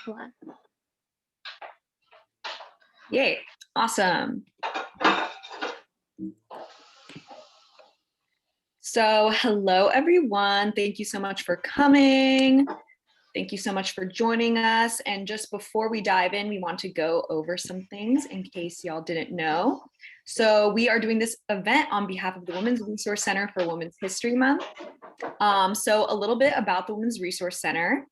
One. Yay, awesome. So hello, everyone. Thank you so much for coming. Thank you so much for joining us. And just before we dive in, we want to go over some things in case y'all didn't know. So we are doing this event on behalf of the Women's Resource Center for Women's History Month. So a little bit about the Women's Resource Center.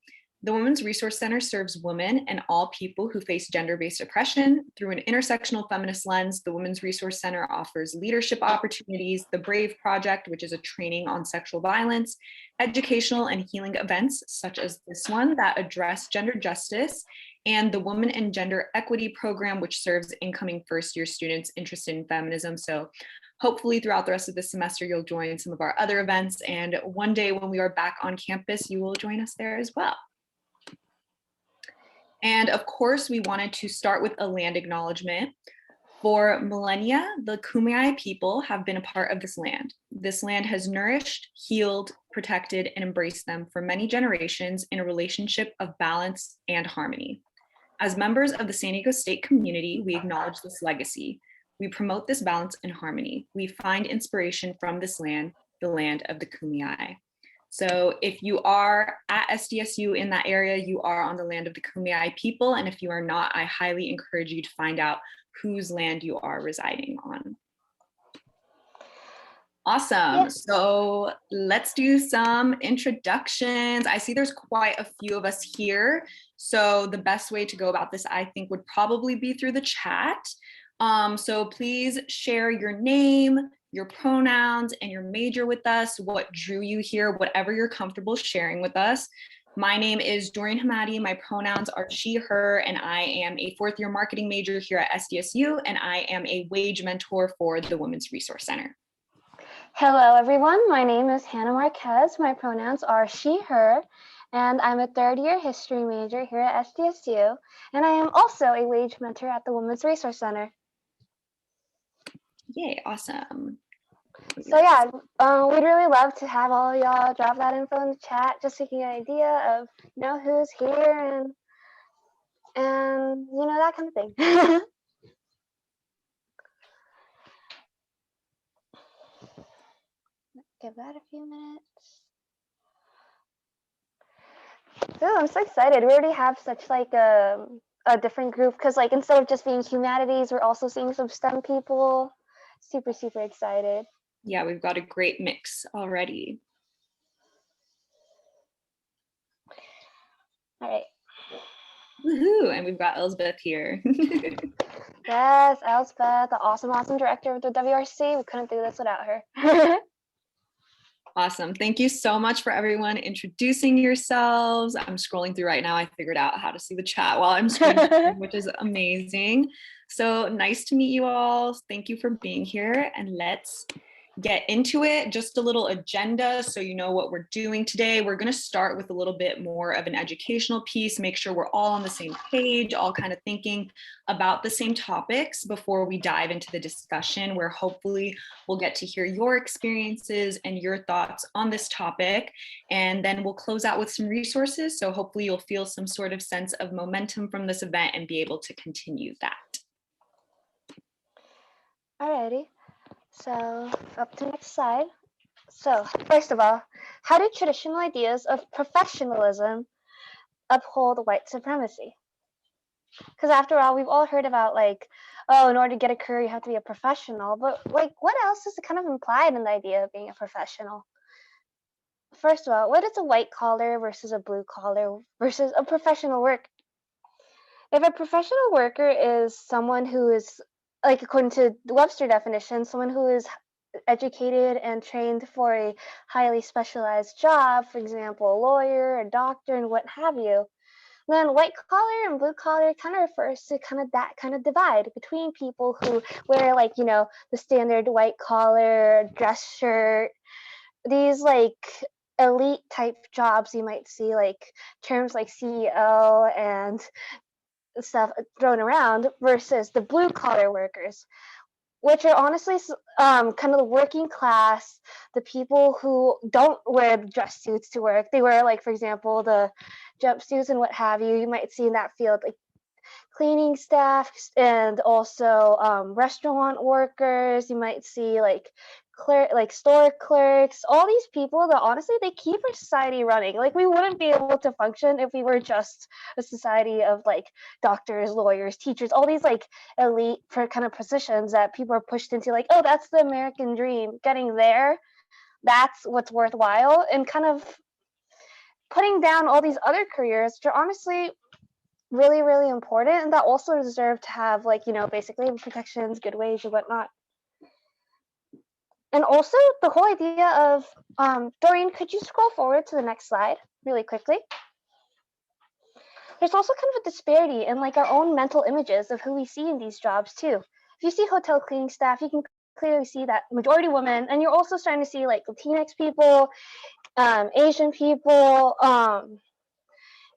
The Women's Resource Center serves women and all people who face gender-based oppression. Through an intersectional feminist lens, the Women's Resource Center offers leadership opportunities, the BRAVE Project, which is a training on sexual violence, educational and healing events, such as this one that address gender justice, and the Women and Gender Equity Program, which serves incoming first-year students interested in feminism. So hopefully throughout the rest of the semester, you'll join some of our other events. And one day when we are back on campus, you will join us there as well. And of course, we wanted to start with a land acknowledgement. For millennia, the Kumeyaay people have been a part of this land. This land has nourished, healed, protected, and embraced them for many generations in a relationship of balance and harmony. As members of the San Diego State community, we acknowledge this legacy. We promote this balance and harmony. We find inspiration from this land, the land of the Kumeyaay. So if you are at SDSU in that area, you are on the land of the Kumeyaay people. And if you are not, I highly encourage you to find out whose land you are residing on. Awesome. Yeah. So let's do some introductions. I see there's quite a few of us here. So the best way to go about this, I think, would probably be through the chat. So please share your name, your pronouns, and your major with us, what drew you here, whatever you're comfortable sharing with us. My name is Dorian Hamadi. My pronouns are she, her, and I am a fourth-year marketing major here at SDSU, and I am a wage mentor for the Women's Resource Center. Hello, everyone. My name is Hannah Marquez. My pronouns are she, her, and I'm a third-year history major here at SDSU, and I am also a wage mentor at the Women's Resource Center. Yay, awesome. So yeah, we'd really love to have all y'all drop that info in the chat, just to get an idea of, who's here and that kind of thing. Give that a few minutes. So I'm so excited. We already have such like a different group, because like instead of just being humanities, we're also seeing some STEM people. Super, super excited. Yeah, we've got a great mix already. All right. Woohoo! And we've got Elspeth here. Yes, Elspeth, the awesome director of the WRC. We couldn't do this without her. Awesome. Thank you so much for everyone introducing yourselves. I'm scrolling through right now. I figured out how to see the chat while I'm scrolling, which is amazing. So nice to meet you all. Thank you for being here, and let's get into it. Just a little agenda so you know what we're doing today. We're going to start with a little bit more of an educational piece, make sure we're all on the same page, all kind of thinking about the same topics before we dive into the discussion, where hopefully we'll get to hear your experiences and your thoughts on this topic. And then we'll close out with some resources. So hopefully you'll feel some sort of sense of momentum from this event and be able to continue that. Alrighty. So up to the next slide. So first of all, how do traditional ideas of professionalism uphold white supremacy? Because after all, we've all heard about like, oh, in order to get a career, you have to be a professional. But like, what else is kind of implied in the idea of being a professional? First of all, what is a white collar versus a blue collar versus a professional worker? If a professional worker is someone who is, like according to the Webster definition, someone who is educated and trained for a highly specialized job, for example, a lawyer, a doctor, and what have you, then white collar and blue collar kind of refers to kind of that kind of divide between people who wear like, the standard white collar dress shirt, these like elite type jobs you might see, like terms like CEO and stuff thrown around, versus the blue collar workers, which are honestly kind of the working class, the people who don't wear the dress suits to work. They wear, like, for example, the jumpsuits and what have you. You might see in that field, like cleaning staff and also restaurant workers. You might see like store clerks, all these people that honestly they keep our society running. Like we wouldn't be able to function if we were just a society of like doctors, lawyers, teachers, all these like elite kind of positions that people are pushed into, like, oh, that's the American dream. Getting there, that's what's worthwhile, and kind of putting down all these other careers which are honestly really, really important, and that also deserve to have, like, basically protections, good wage, and whatnot. And also the whole idea of Doreen, could you scroll forward to the next slide really quickly? There's also kind of a disparity in like our own mental images of who we see in these jobs too. If you see hotel cleaning staff, you can clearly see that majority women, and you're also starting to see like Latinx people, Asian people,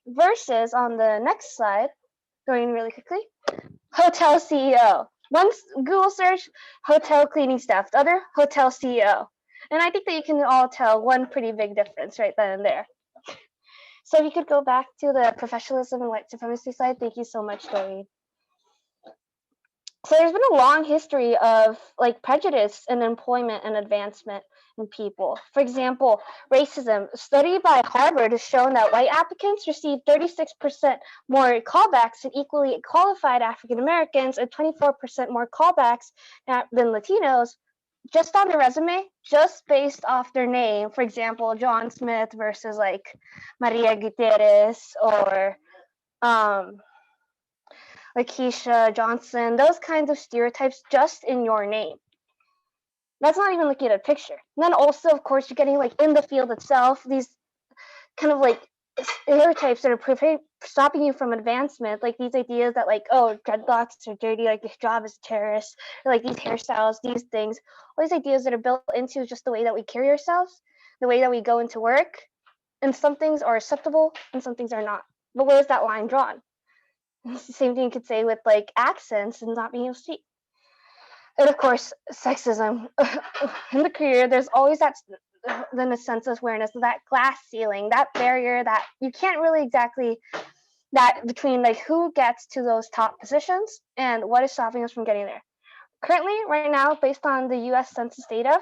versus on the next slide, going really quickly, hotel CEO. One Google search, hotel cleaning staff, the other, hotel CEO. And I think that you can all tell one pretty big difference right then and there. So if you could go back to the professionalism and white supremacy slide, thank you so much, Doreen. So there's been a long history of like prejudice in employment and advancement in people. For example, racism. A study by Harvard has shown that white applicants receive 36% more callbacks than equally qualified African Americans and 24% more callbacks than Latinos just on their resume, just based off their name. For example, John Smith versus like Maria Gutierrez or Lakeisha Johnson, those kinds of stereotypes just in your name. That's not even looking at a picture. And then also, of course, you're getting like in the field itself, these kind of like stereotypes that are stopping you from advancement, like these ideas that like, oh, dreadlocks are dirty, like this job is terrorist, or like these hairstyles, these things, all these ideas that are built into just the way that we carry ourselves, the way that we go into work, and some things are acceptable and some things are not. But where's that line drawn? It's the same thing you could say with like accents and not being able to speak. And of course, sexism in the career, there's always that then a sense of awareness of that glass ceiling, that barrier that you can't really exactly, that between like who gets to those top positions and what is stopping us from getting there. Currently, right now, based on the US Census data,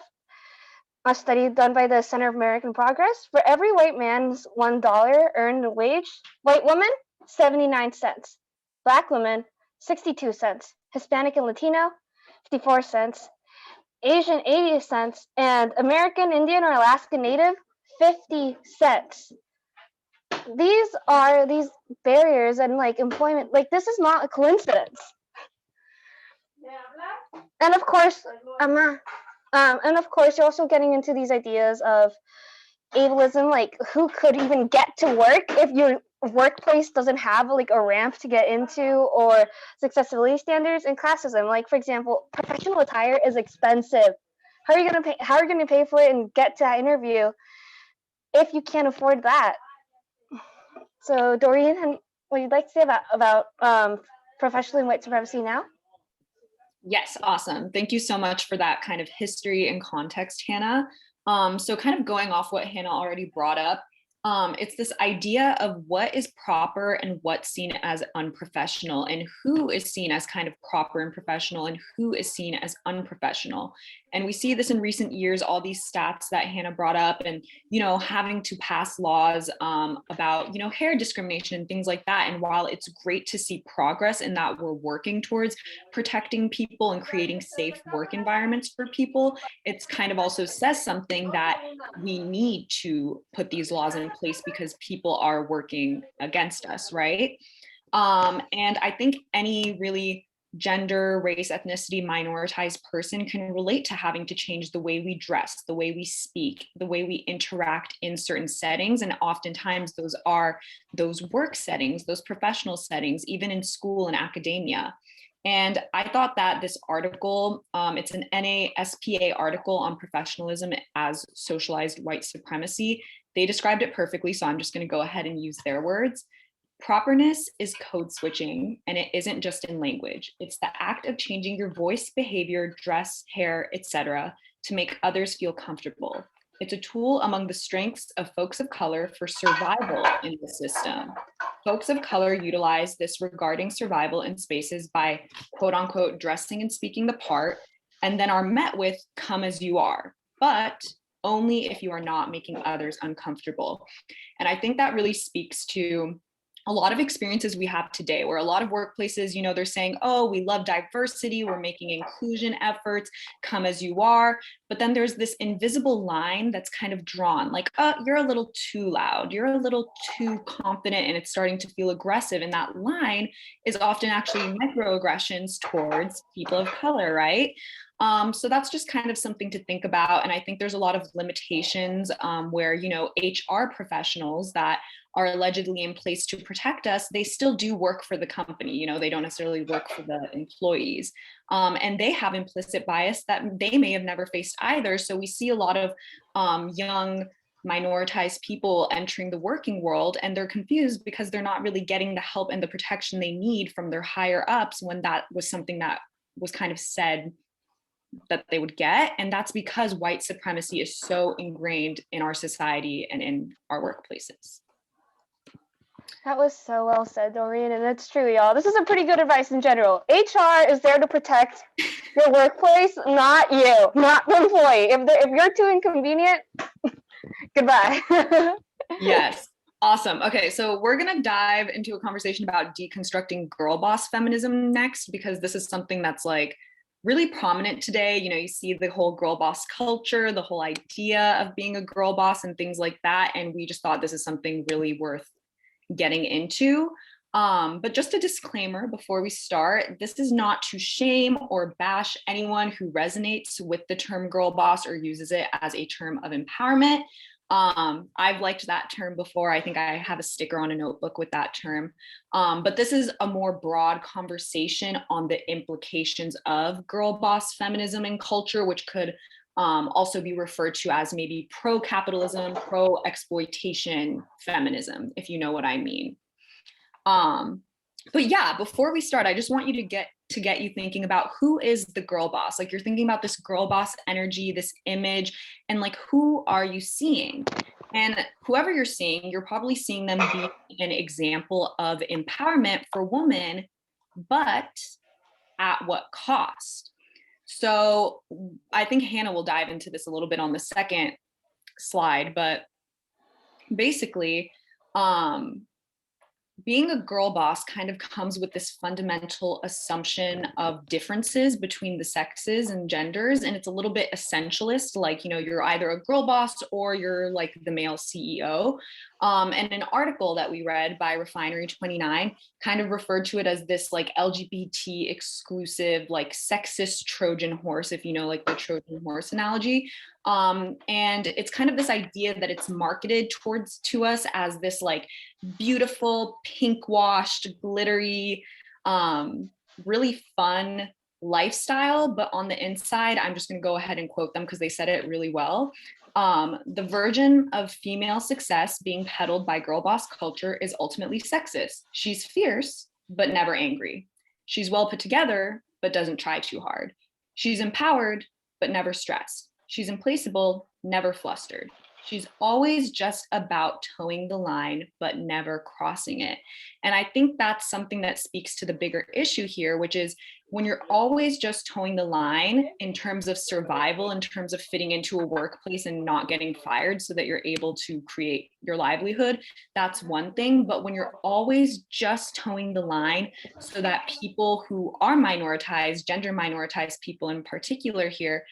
a study done by the Center of American Progress, for every white man's $1 earned wage, white woman, 79 cents. Black woman, 62 cents. Hispanic and Latino, 54 cents. Asian, 80 cents. And American Indian or Alaska Native, 50 cents. These are these barriers and like employment, like this is not a coincidence. And of course, you're also getting into these ideas of ableism, like who could even get to work if your workplace doesn't have like a ramp to get into or accessibility standards, and classism. Like for example, professional attire is expensive. How are you gonna pay for it and get to that interview if you can't afford that? So Doreen, what you'd like to say about professional and white supremacy now? Yes, awesome. Thank you so much for that kind of history and context, Hannah. So kind of going off what Hannah already brought up, it's this idea of what is proper and what's seen as unprofessional, and who is seen as kind of proper and professional and who is seen as unprofessional. And we see this in recent years, all these stats that Hannah brought up, and, having to pass laws about, hair discrimination and things like that. And while it's great to see progress in that we're working towards protecting people and creating safe work environments for people, it's kind of also says something that we need to put these laws in place because people are working against us, right? And I think any really gender, race, ethnicity, minoritized person can relate to having to change the way we dress, the way we speak, the way we interact in certain settings. And oftentimes those are those work settings, those professional settings, even in school and academia. And I thought that this article, it's an NASPA article on professionalism as socialized white supremacy. They described it perfectly, so I'm just going to go ahead and use their words. Properness is code switching, and it isn't just in language. It's the act of changing your voice, behavior, dress, hair, etc., to make others feel comfortable. It's a tool among the strengths of folks of color for survival in the system. Folks of color utilize this regarding survival in spaces by quote unquote dressing and speaking the part, and then are met with come as you are, but only if you are not making others uncomfortable. And I think that really speaks to a lot of experiences we have today, where a lot of workplaces, they're saying, oh, we love diversity, we're making inclusion efforts, come as you are. But then there's this invisible line that's kind of drawn, like, oh, you're a little too loud, you're a little too confident, and it's starting to feel aggressive. And that line is often actually microaggressions towards people of color, right? So that's just kind of something to think about. And I think there's a lot of limitations where, HR professionals that are allegedly in place to protect us, they still do work for the company. They don't necessarily work for the employees. And they have implicit bias that they may have never faced either. So we see a lot of young minoritized people entering the working world, and they're confused because they're not really getting the help and the protection they need from their higher ups when that was something that was kind of said that they would get. And that's because white supremacy is so ingrained in our society and in our workplaces. That was so well said, Doreen, and it's true, y'all. This is a pretty good advice in general. HR is there to protect your workplace, not you, not the employee. If you're too inconvenient, goodbye. Yes. Awesome. Okay, so we're going to dive into a conversation about deconstructing girl boss feminism next, because this is something that's like really prominent today. You see the whole girl boss culture, the whole idea of being a girl boss and things like that. And we just thought this is something really worth getting into. But just a disclaimer before we start, this is not to shame or bash anyone who resonates with the term girl boss or uses it as a term of empowerment. I've liked that term before. I think I have a sticker on a notebook with that term. But this is a more broad conversation on the implications of girl boss feminism and culture, which could also be referred to as maybe pro-capitalism, pro-exploitation feminism, if you know what I mean. But yeah, before we start, I just want you to get you thinking about who is the girl boss. Like, you're thinking about this girl boss energy, this image, and like, who are you seeing? And whoever you're seeing, you're probably seeing them be an example of empowerment for women, but at what cost? So I think Hannah will dive into this a little bit on the second slide, but basically, being a girl boss kind of comes with this fundamental assumption of differences between the sexes and genders. And it's a little bit essentialist, like, you're either a girl boss or you're like the male CEO. And an article that we read by Refinery 29 kind of referred to it as this like LGBT exclusive, like sexist Trojan horse, if you know, like the Trojan horse analogy. And it's kind of this idea that it's marketed to us as this like beautiful, pink washed, glittery, really fun lifestyle. But on the inside, I'm just going to go ahead and quote them because they said it really well. The version of female success being peddled by girl boss culture is ultimately sexist. She's fierce, but never angry. She's well put together, but doesn't try too hard. She's empowered, but never stressed. She's implaceable, never flustered. She's always just about towing the line, but never crossing it. And I think that's something that speaks to the bigger issue here, which is when you're always just towing the line in terms of survival, in terms of fitting into a workplace and not getting fired so that you're able to create your livelihood, that's one thing. But when you're always just towing the line so that people who are minoritized, gender minoritized people in particular here,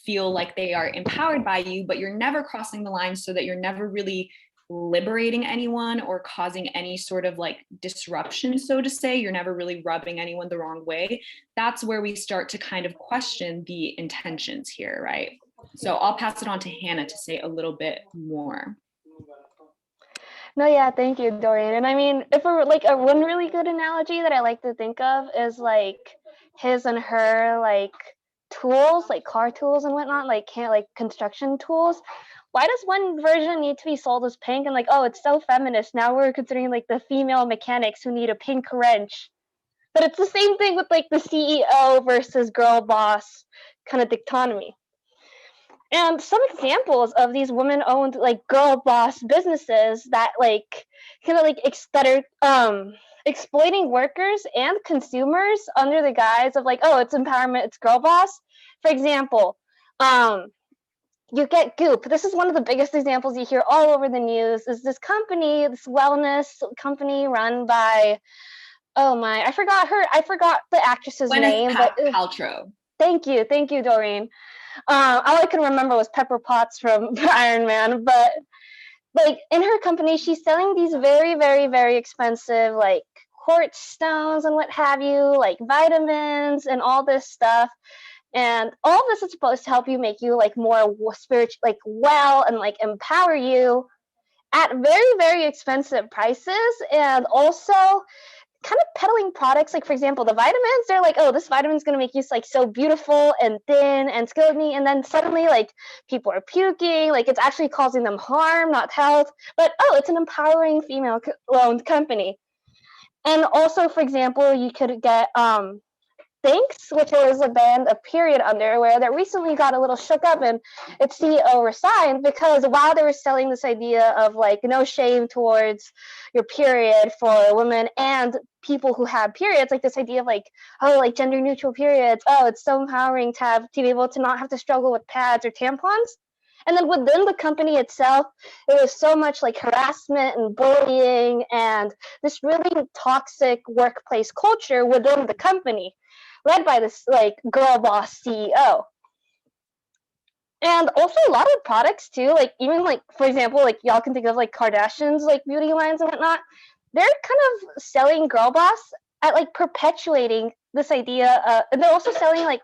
feel like they are empowered by you, but you're never crossing the line so that you're never really liberating anyone or causing any sort of like disruption, so to say. You're never really rubbing anyone the wrong way. That's where we start to kind of question the intentions here, right? So I'll pass it on to Hannah to say a little bit more. No, yeah, thank you, Dorian. And I mean, if we're like one really good analogy that I like to think of is like his and her like tools, like car tools and whatnot, like construction tools. why does one version need to be sold as pink? And like, oh, it's so feminist. Now we're considering like the female mechanics who need a pink wrench. But it's the same thing with like the CEO versus girl boss kind of dichotomy. And some examples of these women-owned like girl boss businesses that like kind of like that are exploiting workers and consumers under the guise of like, oh, it's empowerment, it's girl boss. For example, you get Goop. This is one of the biggest examples you hear all over the news. Is this company, this wellness company run by, oh my, I forgot the actress's name, but Paltrow. Thank you, Doreen. All I can remember was Pepper Potts from Iron Man, but like in her company, she's selling these very, very, very expensive like quartz stones and what have you, like vitamins and all this stuff. And all of this is supposed to help you make you like more spiritual, like well, and like empower you at very, very expensive prices. And also kind of peddling products, like for example the vitamins, they're like, oh, this vitamin's going to make you like so beautiful and thin and skinny, and then suddenly like people are puking, like it's actually causing them harm, not health. But oh, it's an empowering female owned company. And also, for example, you could get Thanks, which was a band of period underwear that recently got a little shook up, and its CEO resigned because while they were selling this idea of like no shame towards your period for women and people who have periods, like this idea of like, oh, like gender neutral periods, oh, it's so empowering to be able to not have to struggle with pads or tampons. And then within the company itself, it was so much like harassment and bullying and this really toxic workplace culture within the company, led by this like girl boss CEO. And also a lot of products too, like even like for example, like y'all can think of like Kardashians like beauty lines and whatnot. They're kind of selling girl boss at like perpetuating this idea, and they're also selling like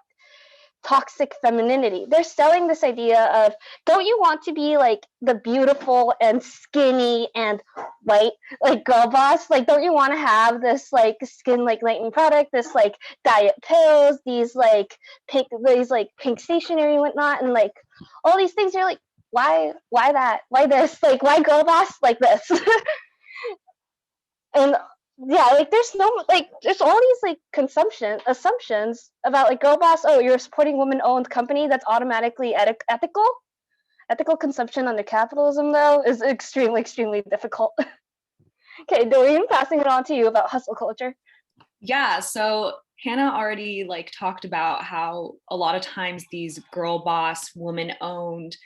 toxic femininity. They're selling this idea of, don't you want to be like the beautiful and skinny and white like girl boss? Like, don't you want to have this like skin like lightening product, this like diet pills, these like pink stationery and whatnot, and like all these things? You're like, why that? Why this? Like, why girl boss like this? And yeah, like there's all these like assumptions about like girl boss. Oh, you're supporting woman-owned company, that's automatically ethical. Ethical consumption under capitalism, though, is extremely difficult. Okay, Doreen, passing it on to you about hustle culture. Yeah, so Hannah already like talked about how a lot of times these girl boss, woman-owned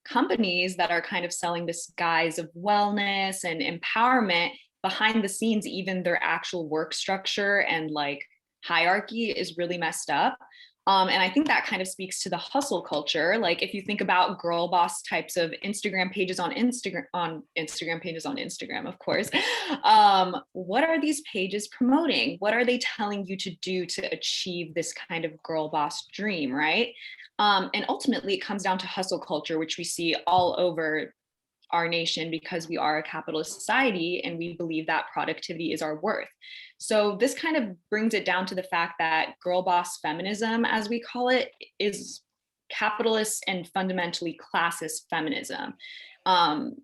companies that are kind of selling this guise of wellness and empowerment, behind the scenes, even their actual work structure and like hierarchy is really messed up. And I think that kind of speaks to the hustle culture. Like if you think about girl boss types of Instagram pages on Instagram, of course. What are these pages promoting? What are they telling you to do to achieve this kind of girl boss dream, right? And ultimately, it comes down to hustle culture, which we see all over our nation because we are a capitalist society and we believe that productivity is our worth. So this kind of brings it down to the fact that girl boss feminism, as we call it, is capitalist and fundamentally classist feminism.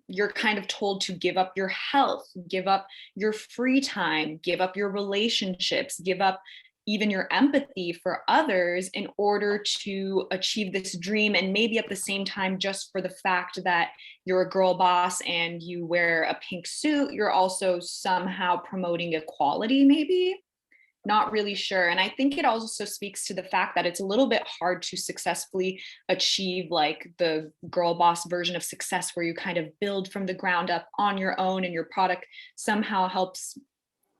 You're kind of told to give up your health, give up your free time, give up your relationships, give up even your empathy for others in order to achieve this dream. And maybe at the same time, just for the fact that you're a girl boss and you wear a pink suit, you're also somehow promoting equality, maybe. Not really sure. And I think it also speaks to the fact that it's a little bit hard to successfully achieve like the girl boss version of success where you kind of build from the ground up on your own and your product somehow helps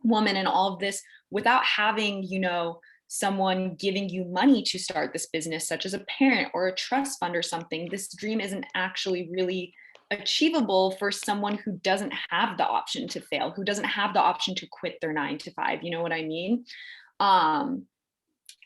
woman and all of this without having, you know, someone giving you money to start this business, such as a parent or a trust fund or something. This dream isn't actually really achievable for someone who doesn't have the option to fail, who doesn't have the option to quit their 9 to 5. You know what I mean? And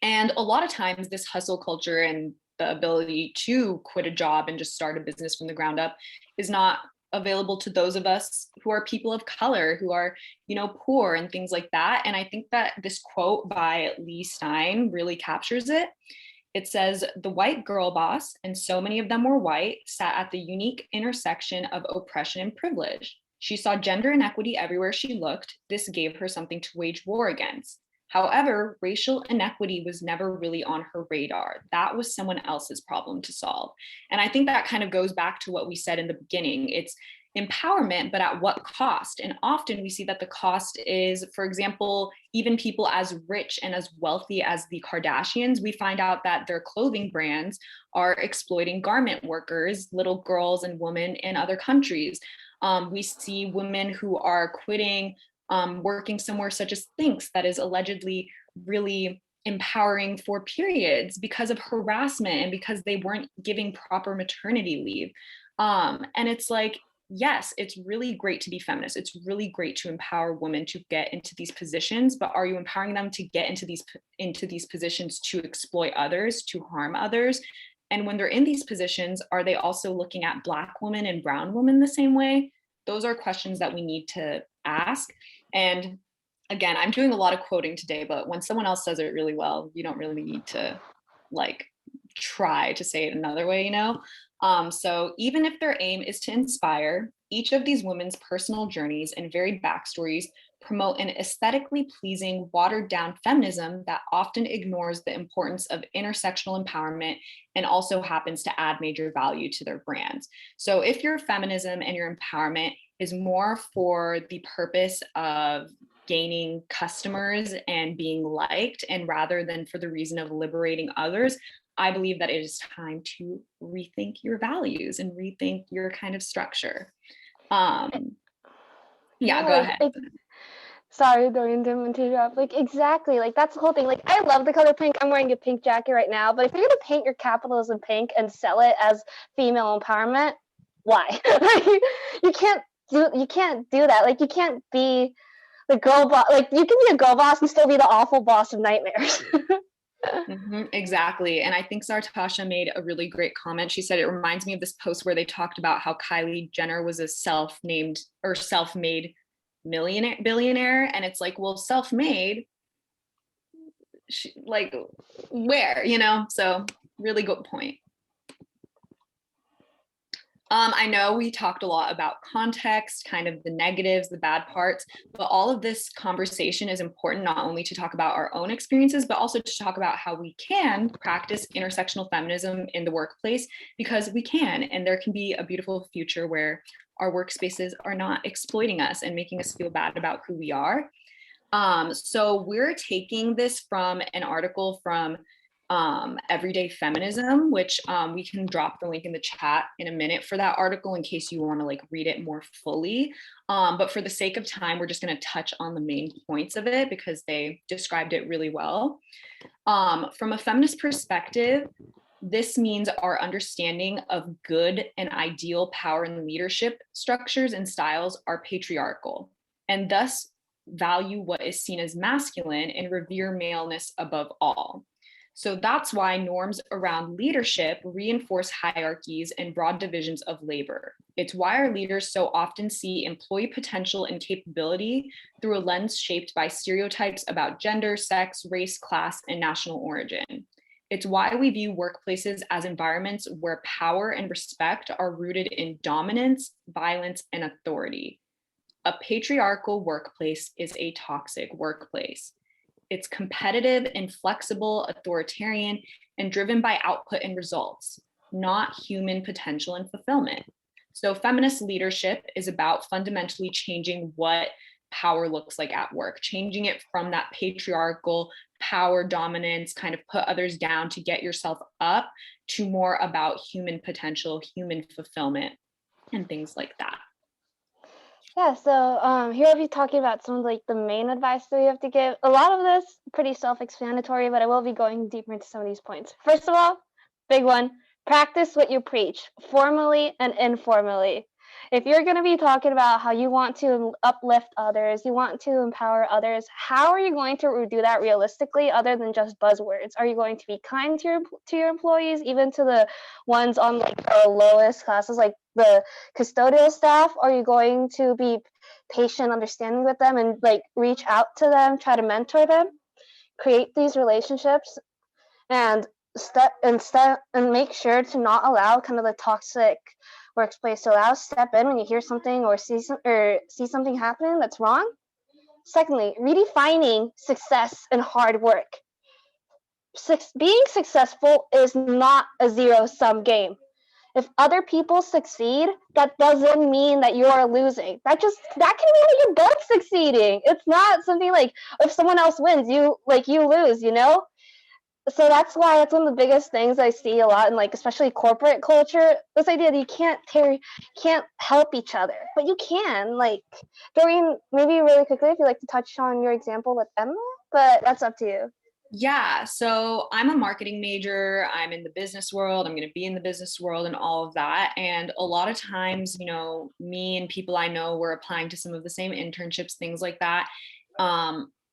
a lot of times this hustle culture and the ability to quit a job and just start a business from the ground up is not available to those of us who are people of color, who are, you know, poor and things like that. And I think that this quote by Leigh Stein really captures it. It says the white girl boss, and so many of them were white, sat at the unique intersection of oppression and privilege. She saw gender inequity everywhere she looked. This gave her something to wage war against. However, racial inequity was never really on her radar. That was someone else's problem to solve. And I think that kind of goes back to what we said in the beginning. It's empowerment, but at what cost? And often we see that the cost is, for example, even people as rich and as wealthy as the Kardashians, we find out that their clothing brands are exploiting garment workers, little girls and women in other countries. We see women who are quitting working somewhere such as Thinx that is allegedly really empowering for periods because of harassment and because they weren't giving proper maternity leave. And it's like, yes, it's really great to be feminist. It's really great to empower women to get into these positions, but are you empowering them to get into these positions to exploit others, to harm others? And when they're in these positions, are they also looking at Black women and brown women the same way? Those are questions that we need to ask. And again, I'm doing a lot of quoting today, but when someone else says it really well, you don't really need to like try to say it another way, you know? So even if their aim is to inspire, each of these women's personal journeys and varied backstories promote an aesthetically pleasing, watered down feminism that often ignores the importance of intersectional empowerment and also happens to add major value to their brands. So if your feminism and your empowerment is more for the purpose of gaining customers and being liked, and rather than for the reason of liberating others, I believe that it is time to rethink your values and rethink your kind of structure. Yeah, go ahead. Sorry, Dorian, didn't mean to interrupt. Like, exactly. Like, that's the whole thing. Like, I love the color pink. I'm wearing a pink jacket right now. But if you're gonna paint your capitalism pink and sell it as female empowerment, why? Like, you can't do that. Like, you can't be the girl boss. Like, you can be a girl boss and still be the awful boss of nightmares. Exactly. And I think Zartasha made a really great comment. She said, it reminds me of this post where they talked about how Kylie Jenner was a self-made billionaire. And it's like, well, self-made, like where, you know? So really good point. I know we talked a lot about context, kind of the negatives, the bad parts, but all of this conversation is important not only to talk about our own experiences, but also to talk about how we can practice intersectional feminism in the workplace, because we can, and there can be a beautiful future where our workspaces are not exploiting us and making us feel bad about who we are. So we're taking this from an article from Everyday Feminism, which we can drop the link in the chat in a minute for that article in case you want to like read it more fully. But for the sake of time, we're just going to touch on the main points of it because they described it really well. From a feminist perspective, this means our understanding of good and ideal power and leadership structures and styles are patriarchal, and thus value what is seen as masculine and revere maleness above all. So that's why norms around leadership reinforce hierarchies and broad divisions of labor. It's why our leaders so often see employee potential and capability through a lens shaped by stereotypes about gender, sex, race, class, and national origin. It's why we view workplaces as environments where power and respect are rooted in dominance, violence, and authority. A patriarchal workplace is a toxic workplace. It's competitive, inflexible, authoritarian, and driven by output and results, not human potential and fulfillment. So feminist leadership is about fundamentally changing what power looks like at work, changing it from that patriarchal power dominance, kind of put others down to get yourself up, to more about human potential, human fulfillment, and things like that. Yeah, so here I'll be talking about some of like the main advice that we have to give. A lot of this pretty self-explanatory, but I will be going deeper into some of these points. First of all, big one, practice what you preach, formally and informally. If you're going to be talking about how you want to uplift others, you want to empower others, how are you going to do that realistically other than just buzzwords? Are you going to be kind to your employees, even to the ones on like the lowest classes, like the custodial staff? Are you going to be patient, understanding with them, and like reach out to them, try to mentor them, create these relationships? And and make sure to not allow kind of the toxic workplace to allow step in when you hear something or see something happening that's wrong. Secondly, redefining success and hard work. Being successful is not a zero-sum game. If other people succeed, that doesn't mean that you're losing. That can mean that you're both succeeding. It's not something like if someone else wins, you lose, you know? So that's why it's one of the biggest things I see a lot in like especially corporate culture. This idea that you can't help each other, but you can. Like Doreen, maybe really quickly if you'd like to touch on your example with Emma, but that's up to you. Yeah, so I'm a marketing major. I'm in the business world. I'm going to be in the business world and all of that. And a lot of times, me and people I know were applying to some of the same internships, things like that.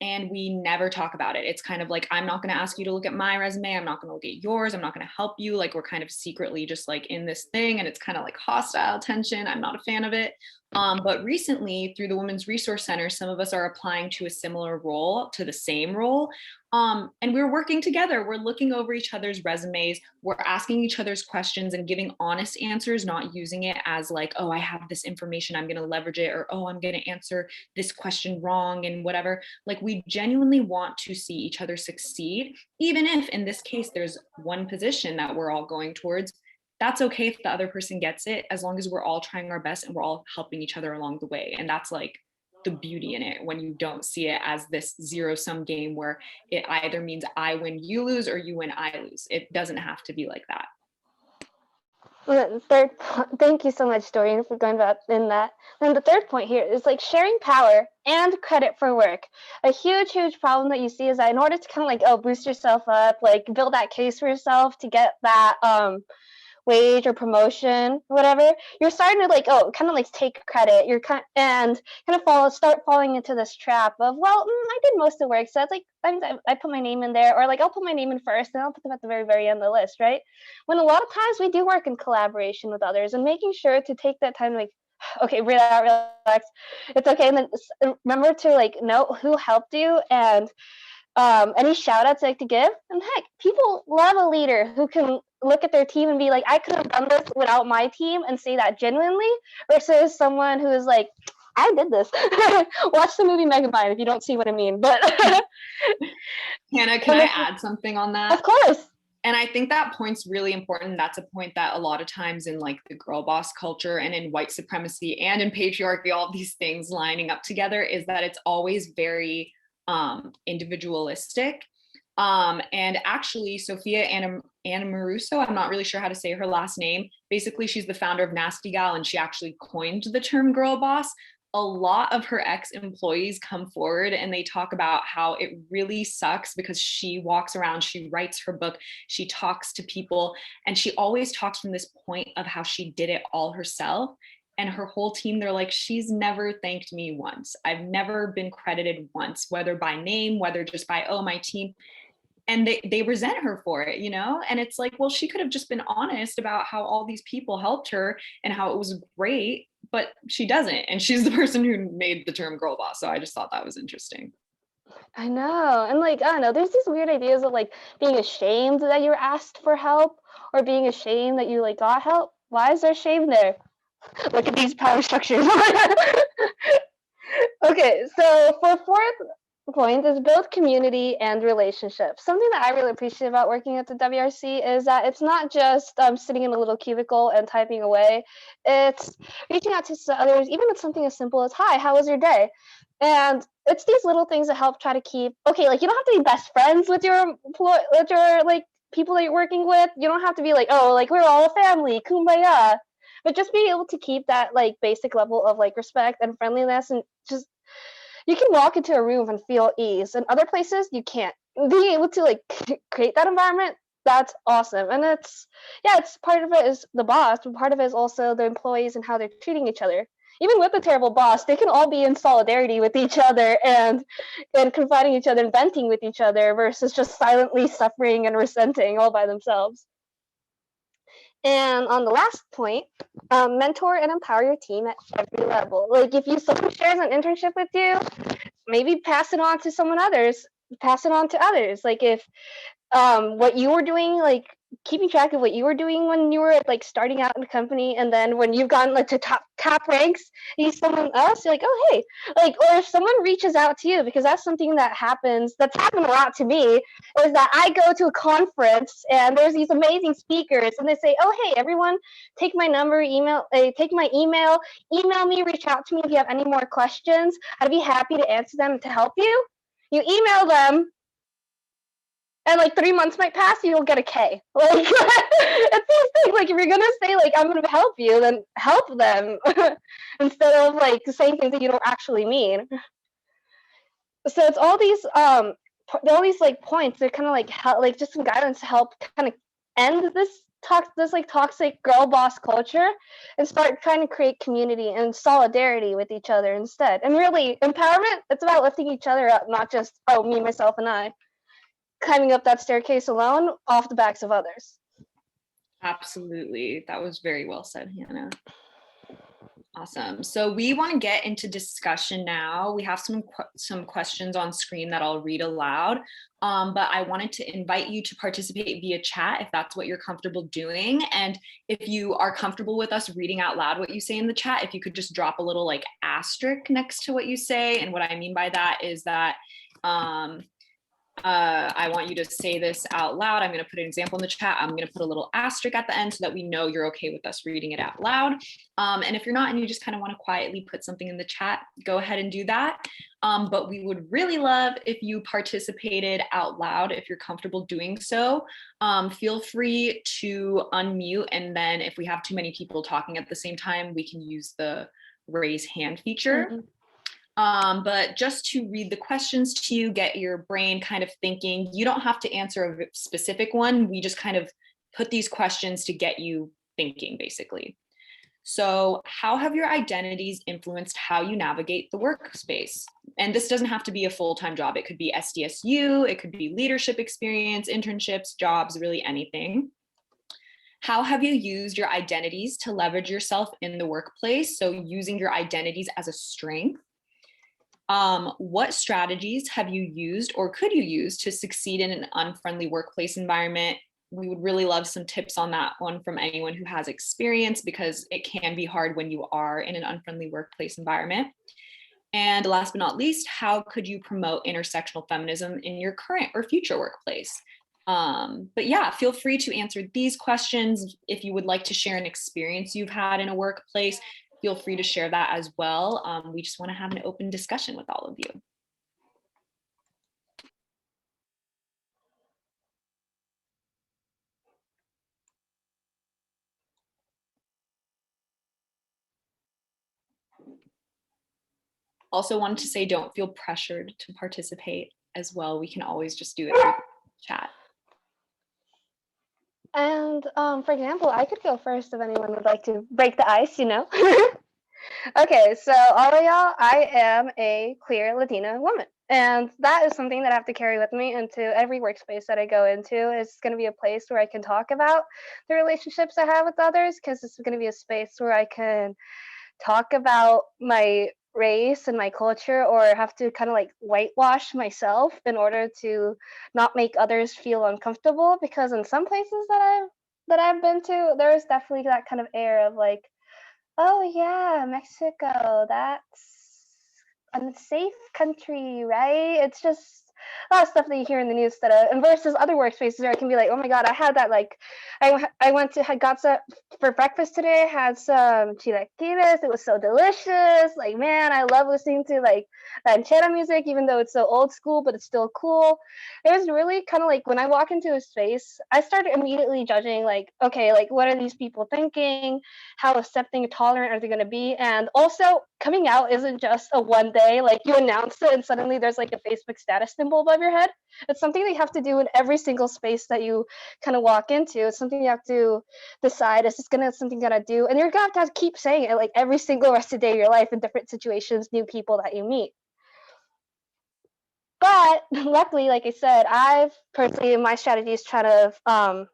And we never talk about it. It's kind of like, I'm not going to ask you to look at my resume. I'm not going to look at yours. I'm not going to help you. Like we're kind of secretly just like in this thing and it's kind of like hostile tension. I'm not a fan of it. But recently through the Women's Resource Center, some of us are applying to a similar role, to the same role. And we're working together. We're looking over each other's resumes. We're asking each other's questions and giving honest answers, not using it as like, oh, I have this information, I'm going to leverage it, or oh, I'm going to answer this question wrong and whatever. Like we genuinely want to see each other succeed, even if in this case, there's one position that we're all going towards. That's okay if the other person gets it, as long as we're all trying our best and we're all helping each other along the way. And that's like the beauty in it, when you don't see it as this zero-sum game where it either means I win, you lose, or you win, I lose. It doesn't have to be like that. Thank you so much, Dorian, for going about in that. And the third point here is like sharing power and credit for work. A huge problem that you see is that in order to kind of like boost yourself up, like build that case for yourself to get that wage or promotion, whatever, you're starting to like kind of like take credit. You're kind of start falling into this trap of, well, I did most of the work, so it's like I put my name in there, or like I'll put my name in first and I'll put them at the very end of the list, right? When a lot of times we do work in collaboration with others and making sure to take that time to like, okay, breathe out, relax, it's okay, and then remember to like note who helped you and any shout outs like to give. And heck, people love a leader who can look at their team and be like, I could have done this without my team, and say that genuinely, versus someone who is like, I did this. Watch the movie Megamind if you don't see what I mean. But Hannah, can I add something on that? Of course. And I think that point's really important. That's a point that a lot of times in like the girl boss culture and in white supremacy and in patriarchy, all of these things lining up together, is that it's always very individualistic. And actually, Sophia Amoruso, I'm not really sure how to say her last name. Basically, she's the founder of Nasty Gal, and she actually coined the term girl boss. A lot of her ex-employees come forward and they talk about how it really sucks because she walks around, she writes her book, she talks to people, and she always talks from this point of how she did it all herself. And her whole team, they're like, she's never thanked me once. I've never been credited once, whether by name, whether just by, oh, my team. And they resent her for it, And it's like, well, she could have just been honest about how all these people helped her and how it was great, but she doesn't. And she's the person who made the term girl boss. So I just thought that was interesting. I know. And like, I don't know, there's these weird ideas of like being ashamed that you were asked for help, or being ashamed that you like got help. Why is there shame there? Look at these power structures. Okay, so for fourth point is build community and relationships. Something that I really appreciate about working at the WRC is that it's not just sitting in a little cubicle and typing away. It's reaching out to others, even with something as simple as, hi, how was your day? And it's these little things that help try to keep, okay, like you don't have to be best friends with your like people that you're working with. You don't have to be like, oh, like we're all a family, kumbaya. But just being able to keep that like basic level of like respect and friendliness, and just you can walk into a room and feel ease. In other places, you can't. Being able to like create that environment, that's awesome. And it's part of it is the boss, but part of it is also the employees and how they're treating each other. Even with the terrible boss, they can all be in solidarity with each other and confiding each other and venting with each other versus just silently suffering and resenting all by themselves. And on the last point, mentor and empower your team at every level. Like if someone shares an internship with you, maybe pass it on to someone others. Pass it on to others. Like if what you were doing, like keeping track of what you were doing when you were like starting out in the company, and then when you've gotten like to top ranks, you see someone else, you're like, oh hey, like, or if someone reaches out to you, because that's something that's happened a lot to me, is that I go to a conference and there's these amazing speakers and they say, oh hey everyone, take my number, take my email me, reach out to me if you have any more questions. I'd be happy to answer them and to help you. You email them, and like 3 months might pass, you'll get a K. Like it's these things. Like if you're gonna say like I'm gonna help you, then help them instead of like saying things that you don't actually mean. So it's all these like points. They're kind of like just some guidance to help kind of end this like toxic girl boss culture and start trying to create community and solidarity with each other instead. And really, empowerment, it's about lifting each other up, not just, oh, me, myself, and I climbing up that staircase alone off the backs of others. Absolutely. That was very well said, Hannah. Awesome. So we want to get into discussion now. We have some questions on screen that I'll read aloud, but I wanted to invite you to participate via chat if that's what you're comfortable doing. And if you are comfortable with us reading out loud what you say in the chat, if you could just drop a little like asterisk next to what you say. And what I mean by that is that I want you to say this out loud. I'm going to put an example in the chat. I'm going to put a little asterisk at the end so that we know you're okay with us reading it out loud. And if you're not and you just kind of want to quietly put something in the chat, go ahead and do that. But we would really love if you participated out loud, if you're comfortable doing so. Feel free to unmute. And then if we have too many people talking at the same time, we can use the raise hand feature. Mm-hmm. But just to read the questions to you, get your brain kind of thinking. You don't have to answer a specific one. We just kind of put these questions to get you thinking, basically. So how have your identities influenced how you navigate the workspace? And this doesn't have to be a full-time job. It could be SDSU, it could be leadership experience, internships, jobs, really anything. How have you used your identities to leverage yourself in the workplace? So using your identities as a strength. What strategies have you used or could you use to succeed in an unfriendly workplace environment? We would really love some tips on that one from anyone who has experience, because it can be hard when you are in an unfriendly workplace environment. And last but not least, how could you promote intersectional feminism in your current or future workplace? But yeah, feel free to answer these questions. If you would like to share an experience you've had in a workplace, feel free to share that as well. We just want to have an open discussion with all of you. Also wanted to say, don't feel pressured to participate as well. We can always just do it through chat. And for example, I could go first if anyone would like to break the ice, you know. Okay, so all of y'all, I am a queer Latina woman. And that is something that I have to carry with me into every workspace that I go into. It's going to be a place where I can talk about the relationships I have with others, because it's going to be a space where I can talk about my race and my culture, or have to kind of like whitewash myself in order to not make others feel uncomfortable. Because in some places that I've been to, there's definitely that kind of air of like, oh yeah, Mexico, that's a safe country, right? It's just a lot of stuff that you hear in the news and versus other workspaces where I can be like, oh my god, I had that, like, I got some for breakfast today. I had some chilaquiles. It was so delicious. Like, man, I love listening to like ranchera music, even though it's so old school, but it's still cool. It was really kind of like when I walk into a space, I started immediately judging, like, okay, like what are these people thinking? How accepting and tolerant are they going to be? And also, coming out isn't just a one day, like you announce it and suddenly there's like a Facebook status symbol above your head. It's something that you have to do in every single space that you kind of walk into. It's something you have to decide, is this something gonna do? And you're gonna have to keep saying it like every single rest of the day of your life in different situations, new people that you meet. But luckily, like I said, I've personally, my strategy is try to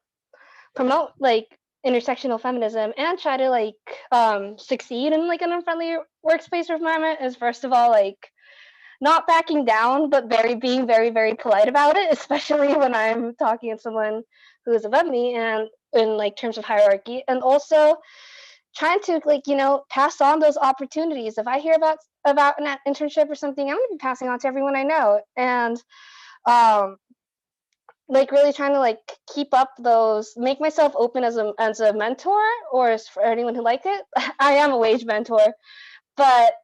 promote like intersectional feminism and try to like succeed in like an unfriendly workspace environment. Is first of all like not backing down, but being very, very polite about it, especially when I'm talking to someone who is above me and in like terms of hierarchy, and also trying to like, pass on those opportunities. If I hear about an internship or something, I'm gonna be passing on to everyone I know. And like really trying to like keep up those, make myself open as a mentor, or as for anyone who likes it. I am a wage mentor, but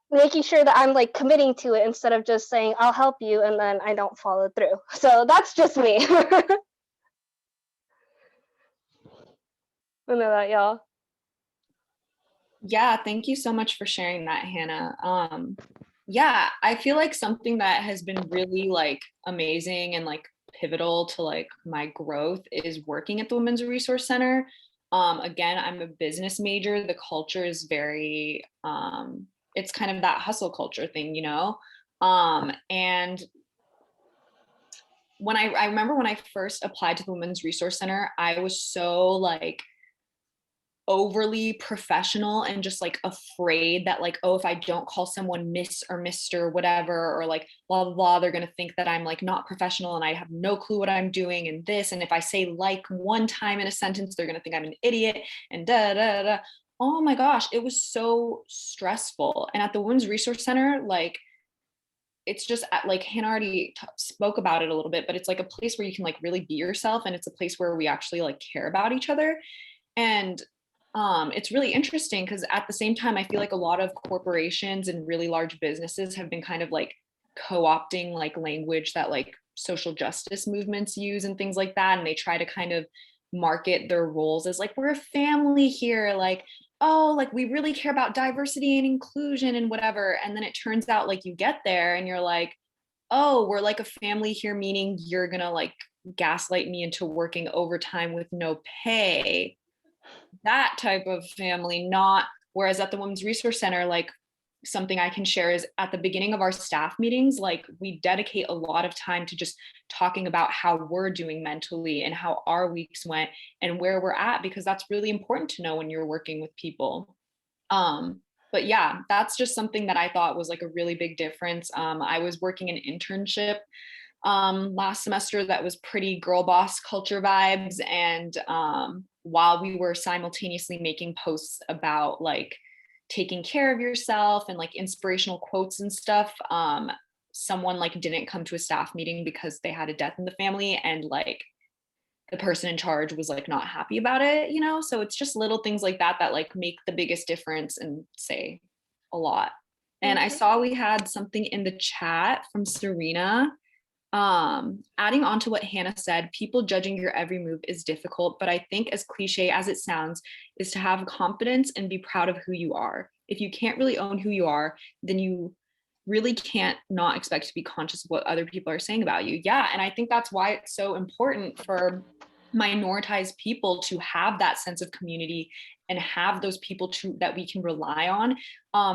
making sure that I'm like committing to it instead of just saying I'll help you and then I don't follow through. So that's just me. I know that, y'all. Yeah, thank you so much for sharing that, Hannah. Yeah, I feel like something that has been really like amazing and like pivotal to like my growth is working at the Women's Resource Center. Again, I'm a business major. The culture is very it's kind of that hustle culture thing, you know? And when I remember when I first applied to the Women's Resource Center, I was so like overly professional and just like afraid that like, oh, if I don't call someone miss or mister whatever, or like blah blah blah, they're gonna think that I'm like not professional and I have no clue what I'm doing and this, and if I say like one time in a sentence they're gonna think I'm an idiot and da da da. Oh my gosh, it was so stressful. And at the Women's Resource Center, like it's just like Hannah already spoke about it a little bit, but it's like a place where you can like really be yourself, and it's a place where we actually like care about each other. And it's really interesting because at the same time, I feel like a lot of corporations and really large businesses have been kind of like co-opting like language that like social justice movements use and things like that. And they try to kind of market their roles as like, we're a family here, like, oh, like we really care about diversity and inclusion and whatever. And then it turns out like you get there and you're like, oh, we're like a family here, meaning you're gonna like gaslight me into working overtime with no pay, that type of family. Not whereas at the Women's Resource Center, like something I can share is at the beginning of our staff meetings, like we dedicate a lot of time to just talking about how we're doing mentally and how our weeks went and where we're at, because that's really important to know when you're working with people. But yeah, that's just something that I thought was like a really big difference. I was working an internship last semester that was pretty girl boss culture vibes. And while we were simultaneously making posts about like taking care of yourself and like inspirational quotes and stuff, someone like didn't come to a staff meeting because they had a death in the family, and like the person in charge was like not happy about it, you know? So it's just little things like that that like make the biggest difference and say a lot. And I saw we had something in the chat from Serena. Adding on to what Hannah said, people judging your every move is difficult, but I think as cliche as it sounds, is to have confidence and be proud of who you are. If you can't really own who you are, then you really can't not expect to be conscious of what other people are saying about you. Yeah, and I think that's why it's so important for minoritized people to have that sense of community and have those people that we can rely on,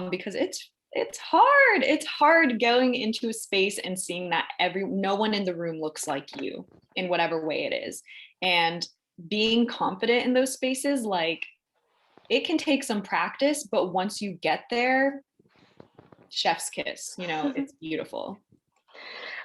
because it's hard going into a space and seeing that no one in the room looks like you in whatever way it is, and being confident in those spaces, like it can take some practice, but once you get there, chef's kiss, you know, it's beautiful.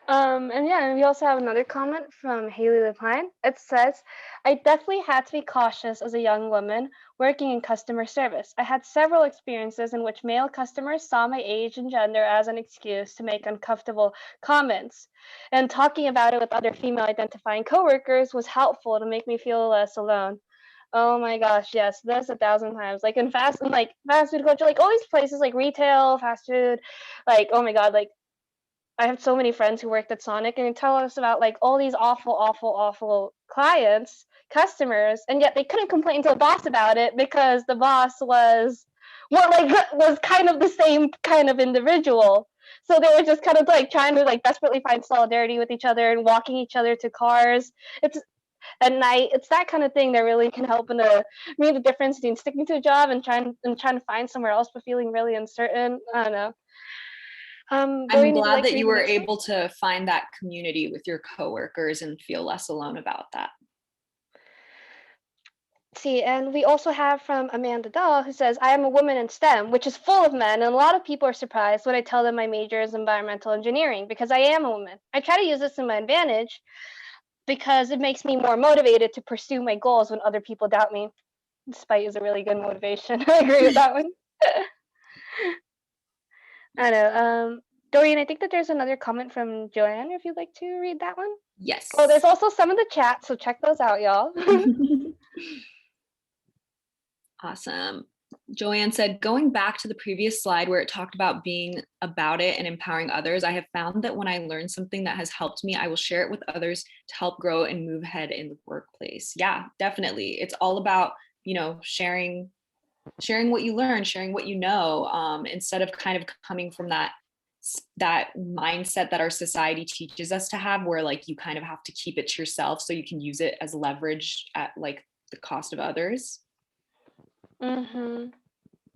And yeah, and we also have another comment from Haley Lepine. It says, I definitely had to be cautious as a young woman working in customer service. I had several experiences in which male customers saw my age and gender as an excuse to make uncomfortable comments. And talking about it with other female identifying coworkers was helpful to make me feel less alone. Oh my gosh, yes, that's 1,000 times. Like in fast food culture, like all these places like retail, fast food, like oh my god, like I have so many friends who worked at Sonic and they tell us about like all these awful customers, and yet they couldn't complain to the boss about it because the boss was was kind of the same kind of individual. So they were just kind of like trying to like desperately find solidarity with each other and walking each other to cars. It's at night. It's that kind of thing that really can help in the make the difference between sticking to a job and trying to find somewhere else but feeling really uncertain. I don't know. I'm glad that you were able to find that community with your coworkers and feel less alone about that. See, and we also have from Amanda Dahl, who says, I am a woman in STEM, which is full of men, and a lot of people are surprised when I tell them my major is environmental engineering because I am a woman. I try to use this in my advantage because it makes me more motivated to pursue my goals when other people doubt me. Despite is a really good motivation. I agree with that one. I know. Dorian, I think that there's another comment from Joanne, if you'd like to read that one. Yes. Oh, there's also some in the chat, so check those out, y'all. Awesome. Joanne said, going back to the previous slide where it talked about being about it and empowering others, I have found that when I learn something that has helped me, I will share it with others to help grow and move ahead in the workplace. Yeah, definitely. It's all about, sharing what you learn, sharing what you know, instead of kind of coming from that mindset that our society teaches us to have, where like you kind of have to keep it to yourself so you can use it as leverage at like the cost of others. Mm-hmm.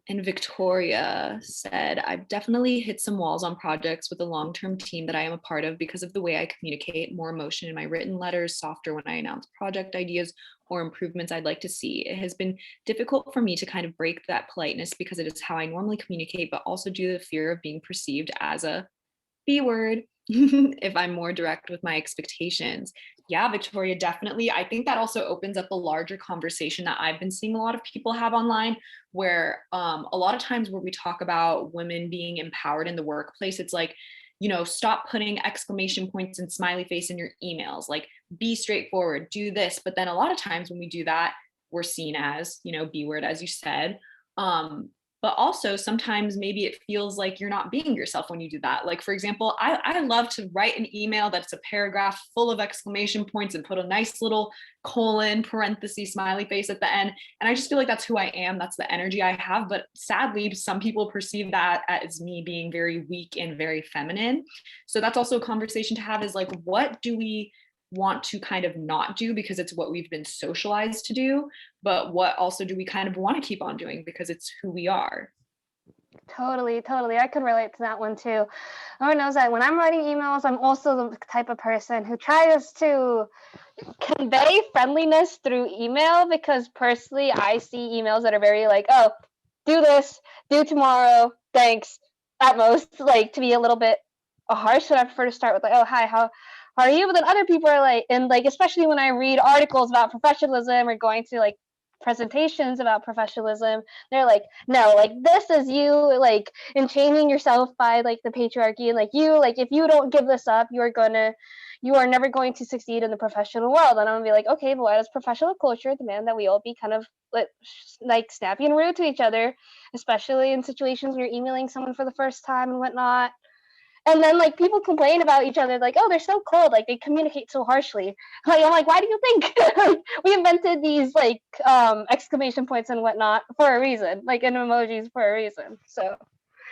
And Victoria said, I've definitely hit some walls on projects with a long-term team that I am a part of because of the way I communicate, more emotion in my written letters, softer when I announce project ideas or improvements I'd like to see. It has been difficult for me to kind of break that politeness because it is how I normally communicate, but also due to the fear of being perceived as a B word if I'm more direct with my expectations. Yeah, Victoria, definitely. I think that also opens up a larger conversation that I've been seeing a lot of people have online, where a lot of times where we talk about women being empowered in the workplace, it's like, stop putting exclamation points and smiley face in your emails, like be straightforward, do this. But then a lot of times when we do that, we're seen as, B word, as you said. But also sometimes maybe it feels like you're not being yourself when you do that. Like, for example, I love to write an email that's a paragraph full of exclamation points and put a nice little colon, parenthesis, smiley face at the end. And I just feel like that's who I am. That's the energy I have. But sadly, some people perceive that as me being very weak and very feminine. So that's also a conversation to have, is like, what do we want to kind of not do because it's what we've been socialized to do, but what also do we kind of want to keep on doing because it's who we are? Totally. I can relate to that one too. Lord knows that when I'm writing emails, I'm also the type of person who tries to convey friendliness through email, because personally I see emails that are very like, oh, do this, do tomorrow, thanks, at most, like to be a little bit harsh. So I prefer to start with like, oh, hi, how are you? But then other people are like, and like, especially when I read articles about professionalism or going to like presentations about professionalism, they're like, no, like this is you like enchaining yourself by like the patriarchy, and like you, like if you don't give this up, you are never going to succeed in the professional world. And I'm gonna be like, okay, but why does professional culture demand that we all be kind of like snappy and rude to each other, especially in situations where you're emailing someone for the first time and whatnot? And then like people complain about each other, like, oh, they're so cold, like they communicate so harshly. Like I'm like, why do you think we invented these like exclamation points and whatnot for a reason, like in emojis for a reason? So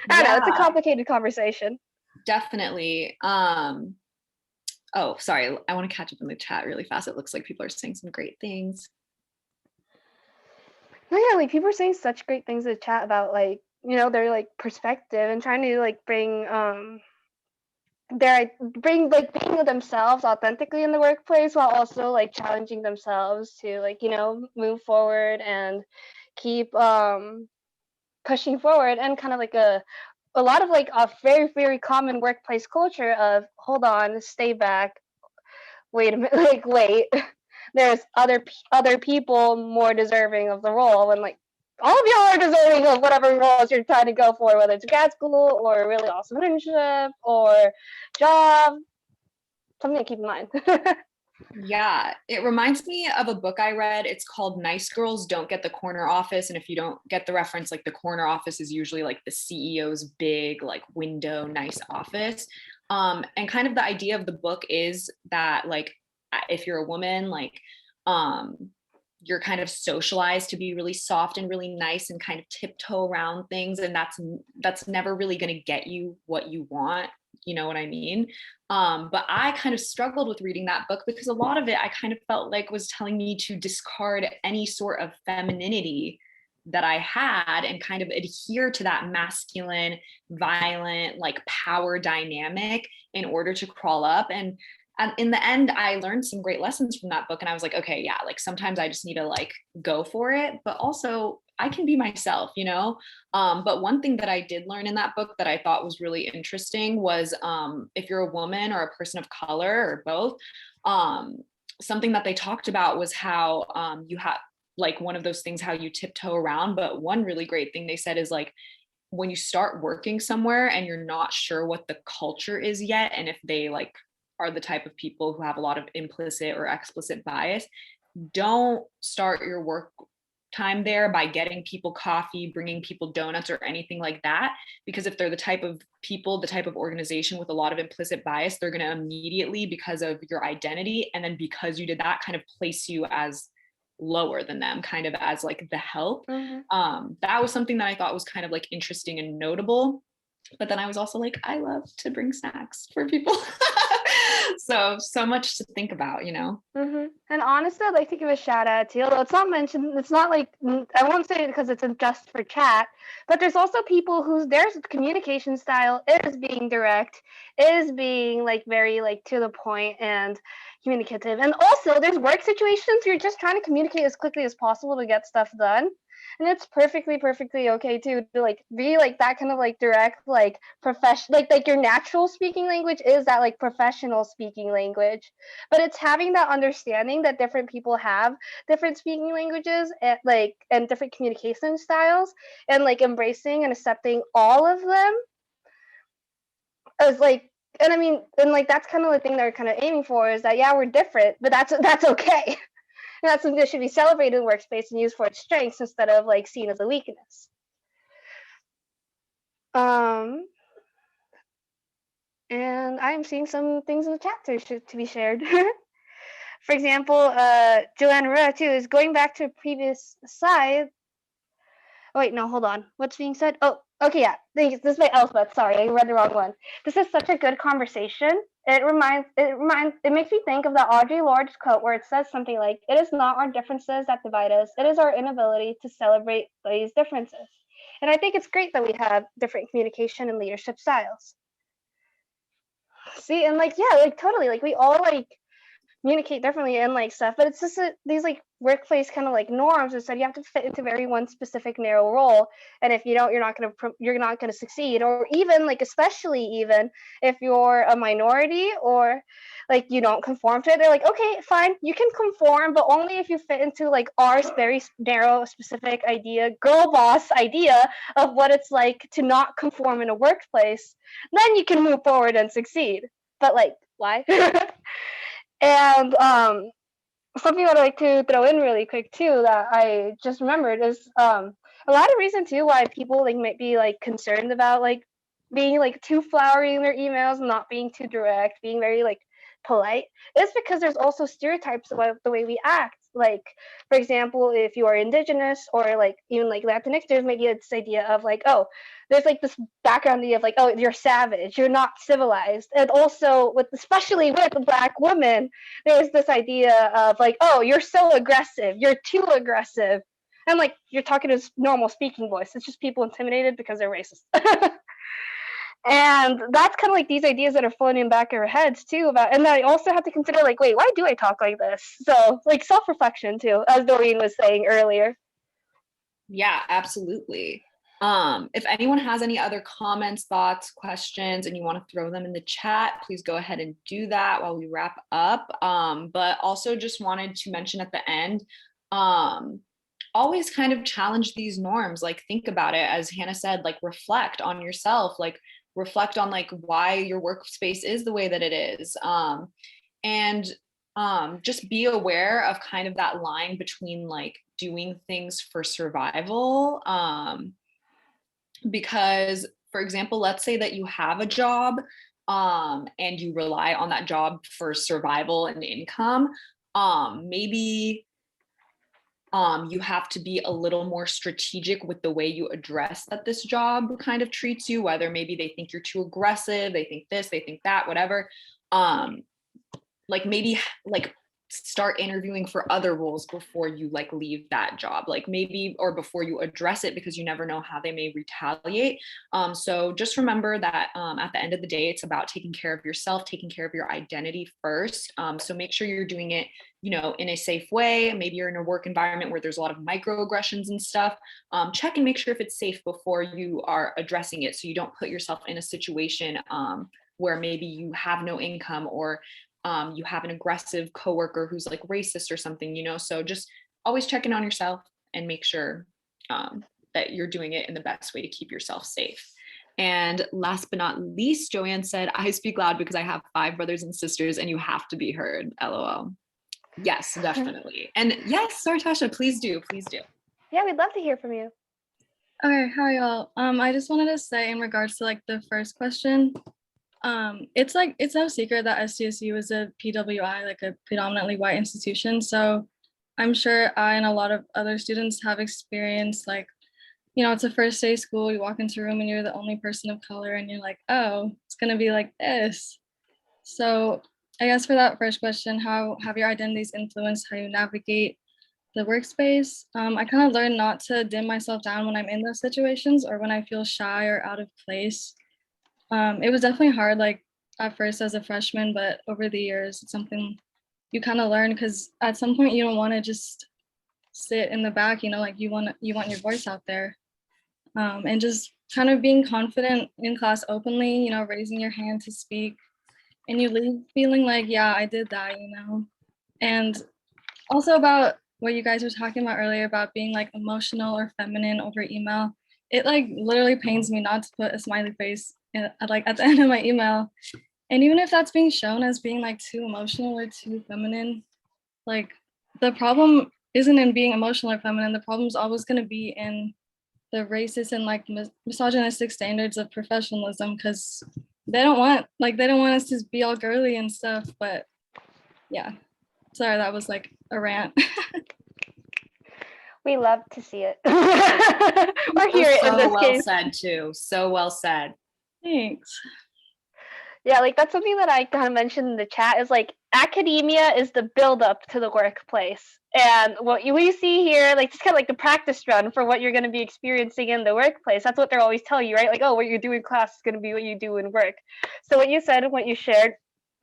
I don't know, it's a complicated conversation. Definitely. Oh, sorry, I want to catch up in the chat really fast. It looks like people are saying some great things. No, yeah, like people are saying such great things in the chat about like, their like perspective and trying to like bring being themselves authentically in the workplace, while also like challenging themselves to like, move forward and keep pushing forward. And kind of like a lot of like a very, very common workplace culture of, hold on, stay back, wait a minute, like wait, there's other people more deserving of the role, and like all of y'all are deserving of whatever roles you're trying to go for, whether it's grad school or a really awesome internship or job. Something to keep in mind. Yeah, it reminds me of a book I read. It's called Nice Girls Don't Get the Corner Office. And if you don't get the reference, like the corner office is usually like the CEO's big, like window, nice office. And kind of the idea of the book is that, like, if you're a woman, like, you're kind of socialized to be really soft and really nice and kind of tiptoe around things. And that's never really going to get you what you want. You know what I mean? But I kind of struggled with reading that book because a lot of it I kind of felt like was telling me to discard any sort of femininity that I had and kind of adhere to that masculine, violent, like power dynamic in order to crawl up. And and in the end, I learned some great lessons from that book. And I was like, okay, yeah, like sometimes I just need to like go for it, but also I can be myself, you know? But one thing that I did learn in that book that I thought was really interesting was if you're a woman or a person of color or both, something that they talked about was how you have like one of those things, how you tiptoe around. But one really great thing they said is like, when you start working somewhere and you're not sure what the culture is yet, and if they like are the type of people who have a lot of implicit or explicit bias, don't start your work time there by getting people coffee, bringing people donuts or anything like that. Because if they're the type of people, the type of organization with a lot of implicit bias, they're going to immediately, because of your identity, and then because you did that, kind of place you as lower than them, kind of as like the help. That was something that I thought was kind of like interesting and notable. But then I was also like, I love to bring snacks for people. So much to think about, you know? And honestly, I'd like to give a shout out to, although it's not mentioned, it's not like, I won't say it because it's just for chat, but there's also people whose their communication style is being direct, is being like very like to the point and communicative. And also there's work situations you're just trying to communicate as quickly as possible to get stuff done. And it's perfectly okay too to like be like that kind of like direct, like professional, like your natural speaking language is that like professional speaking language, but it's having that understanding that different people have different speaking languages and like and different communication styles, and like embracing and accepting all of them as like, and I mean, and like that's kind of the thing they're kind of aiming for, is that yeah, we're different, but that's okay. And that's something that should be celebrated in the workspace and used for its strengths instead of like seen as a weakness. And I'm seeing some things in the chat to be shared. For example, Joanne Rura too is going back to a previous slide. Oh wait, no, hold on. What's being said? Oh, okay, yeah. This is my Elspeth. Sorry, I read the wrong one. This is such a good conversation. It makes me think of the Audre Lorde quote where it says something like, "It is not our differences that divide us. It is our inability to celebrate these differences." And I think it's great that we have different communication and leadership styles. See, and like, yeah, like totally, like we all like communicate differently and like stuff, but it's just these like workplace kind of like norms that said you have to fit into very one specific narrow role, and if you don't, you're not gonna succeed. Or even like, especially even if you're a minority or like you don't conform to it, they're like, okay, fine, you can conform, but only if you fit into like our very narrow specific idea, girl boss idea of what it's like to not conform in a workplace, then you can move forward and succeed. But like, why? And something I'd like to throw in really quick too that I just remembered is a lot of reason too why people like might be like concerned about like being like too flowery in their emails, not being too direct, being very like polite, is because there's also stereotypes about the way we act. Like, for example, if you are indigenous or like even like Latinx, there's maybe this idea of like, oh, there's like this background idea of like, oh, you're savage, you're not civilized. And also with, especially with Black women, there's this idea of like, oh, you're so aggressive, you're too aggressive. And like, you're talking to normal speaking voice. It's just people intimidated because they're racist. And that's kind of like these ideas that are floating in the back of our heads too about, and I also have to consider like, wait, why do I talk like this? So like self-reflection too, as Doreen was saying earlier. Yeah, absolutely. If anyone has any other comments, thoughts, questions, and you want to throw them in the chat, please go ahead and do that while we wrap up. But also just wanted to mention at the end, always kind of challenge these norms. Like, think about it, as Hannah said, like reflect on yourself, like reflect on like why your workspace is the way that it is. And just be aware of kind of that line between like doing things for survival. Because, for example, let's say that you have a job and you rely on that job for survival and income. Maybe you have to be a little more strategic with the way you address that this job kind of treats you, whether maybe they think you're too aggressive, they think this, they think that, whatever. Like maybe like start interviewing for other roles before you like leave that job, like maybe, or before you address it, because you never know how they may retaliate. So just remember that at the end of the day, it's about taking care of yourself, taking care of your identity first. So make sure you're doing it, you know, in a safe way. Maybe you're in a work environment where there's a lot of microaggressions and stuff. Check and make sure if it's safe before you are addressing it, so you don't put yourself in a situation where maybe you have no income, or you have an aggressive coworker who's like racist or something, you know. So just always checking on yourself and make sure that you're doing it in the best way to keep yourself safe. And last but not least, Joanne said, I speak loud because I have 5 brothers and sisters and you have to be heard. LOL. Yes, definitely. And yes, sorry, Tasha, please do. Please do. Yeah, we'd love to hear from you. Okay, hi y'all. I just wanted to say in regards to like the first question, it's no secret that SDSU is a PWI, like a predominantly white institution. So I'm sure I and a lot of other students have experienced like, you know, it's a first day of school, you walk into a room and you're the only person of color and you're like, oh, it's gonna be like this. So I guess for that first question, how have your identities influenced how you navigate the workspace? I kind of learned not to dim myself down when I'm in those situations or when I feel shy or out of place. It was definitely hard, like at first as a freshman, but over the years, it's something you kind of learn because at some point you don't want to just sit in the back, you know, like you want your voice out there, and just kind of being confident in class openly, you know, raising your hand to speak, and you leave feeling like, yeah, I did that, you know. And also about what you guys were talking about earlier about being like emotional or feminine over email. It like literally pains me not to put a smiley face like at the end of my email. And even if that's being shown as being like too emotional or too feminine, like the problem isn't in being emotional or feminine. The problem is always going to be in the racist and like misogynistic standards of professionalism, because they don't want us to be all girly and stuff. But yeah, sorry, that was like a rant. We love to see it. Or hear it in this well case. said too. So well said. Thanks. Yeah, like that's something that I kind of mentioned in the chat is like academia is the build up to the workplace. And what we see here, like just kind of like the practice run for what you're going to be experiencing in the workplace. That's what they're always telling you, right? Like, oh, what you do in class is going to be what you do in work. So what you said and what you shared,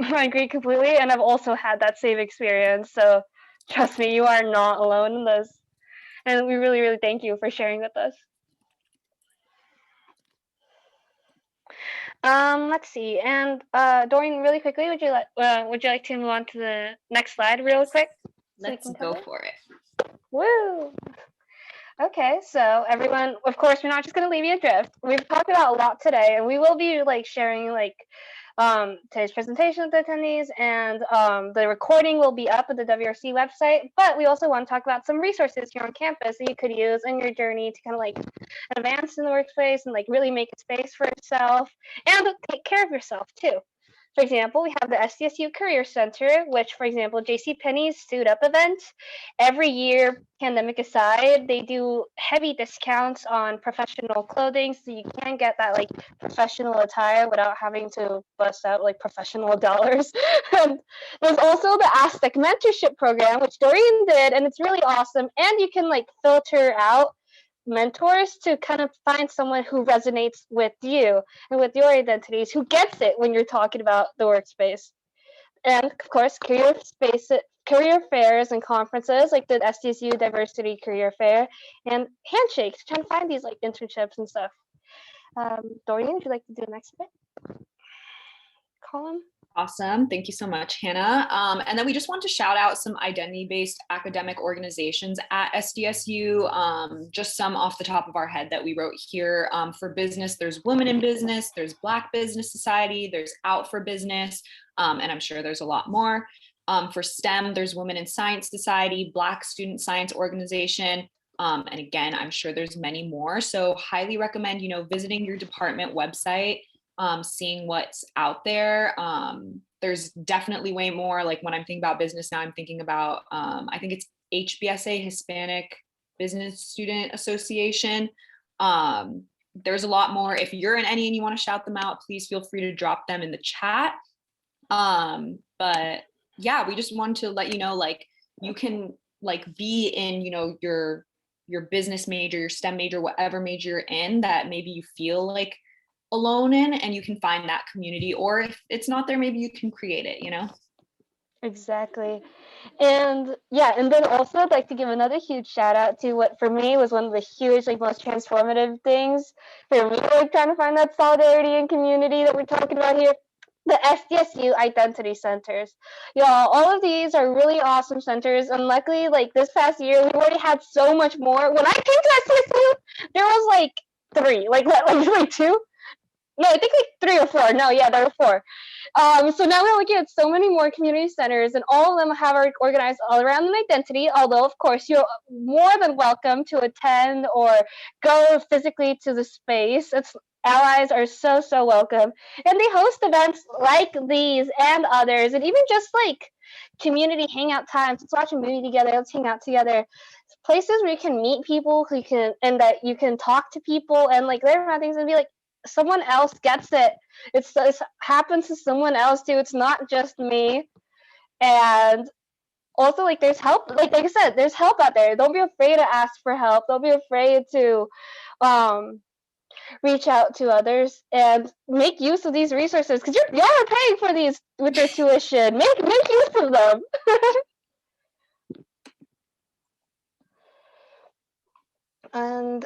I agree completely. And I've also had that same experience. So trust me, you are not alone in this. And we really, really thank you for sharing with us. Let's see. And Dorian, really quickly, would you like to move on to the next slide real quick? Let's go for it. Woo! Okay, so everyone, of course, we're not just going to leave you adrift. We've talked about a lot today, and we will be like sharing like today's presentation with the attendees, and the recording will be up at the WRC website. But we also want to talk about some resources here on campus that you could use in your journey to kind of like advance in the workplace and like really make a space for yourself and take care of yourself too. For example, we have the SDSU Career Center, which, for example, JCPenney's Suit Up event. Every year, pandemic aside, they do heavy discounts on professional clothing, so you can get that like professional attire without having to bust out like professional dollars. And there's also the Aztec Mentorship Program, which Dorian did, and it's really awesome. And you can like filter out mentors to kind of find someone who resonates with you and with your identities, who gets it when you're talking about the workspace. And of course, career fairs and conferences like the SDSU Diversity Career Fair and handshakes, trying to find these like internships and stuff. Dorian, would you like to do the next bit? Colin? Awesome. Thank you so much, Hannah. And then we just want to shout out some identity-based academic organizations at SDSU, just some off the top of our head that we wrote here. For business, there's Women in Business, there's Black Business Society, there's Out for Business, and I'm sure there's a lot more. For STEM, there's Women in Science Society, Black Student Science Organization, and again, I'm sure there's many more. So highly recommend, visiting your department website, seeing what's out there. There's definitely way more. Like when I'm thinking about business now, I'm thinking about, I think it's HBSA, Hispanic Business Student Association. There's a lot more. If you're in any and you want to shout them out, please feel free to drop them in the chat. But yeah, we just wanted to let you know, like, you can like be in, you know, your business major, your STEM major, whatever major you're in that maybe you feel like alone in, and you can find that community. Or if it's not there, maybe you can create it, you know? Exactly. And yeah, and then also I'd like to give another huge shout out to what for me was one of the huge, like most transformative things for me, like trying to find that solidarity and community that we're talking about here. The SDSU Identity Centers. Y'all, all of these are really awesome centers. And luckily, like this past year, we already had so much more. When I came to SDSU, there was like three, like two. No, I think like three or four. No, yeah, there were four. So now we're looking at so many more community centers, and all of them have organized all around an identity. Although, of course, you're more than welcome to attend or go physically to the space. Allies are so welcome, and they host events like these and others, and even just like community hangout times. Let's watch a movie together. Let's hang out together. Places where you can meet people who can, and that you can talk to people and like learn about things and be like, someone else gets it. It happens to someone else too. It's not just me. And also, like, there's help. Like I said, there's help out there. Don't be afraid to ask for help. Don't be afraid to reach out to others and make use of these resources because y'all are paying for these with your tuition. Make use of them. And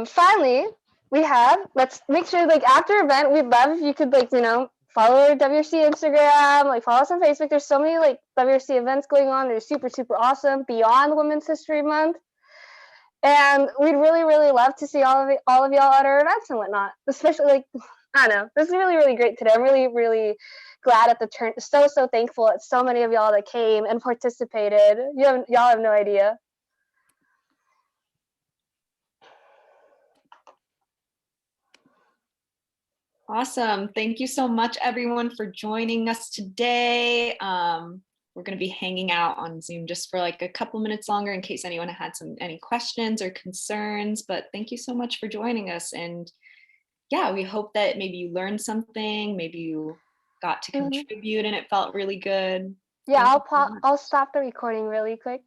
finally, let's make sure, like, after event, we'd love if you could, like, you know, follow WRC Instagram, like follow us on Facebook. There's so many like WRC events going on. They're super awesome beyond Women's History Month. And we'd really love to see all of y'all at our events and whatnot. Especially, like, I don't know, this is really great today. I'm really glad at the turn. So thankful at so many of y'all that came and participated. Y'all have no idea. Awesome. Thank you so much, everyone, for joining us today. We're going to be hanging out on Zoom just for like a couple minutes longer in case anyone had any questions or concerns. But thank you so much for joining us. And yeah, we hope that maybe you learned something, maybe you got to contribute and it felt really good. Yeah, I'll stop the recording really quick.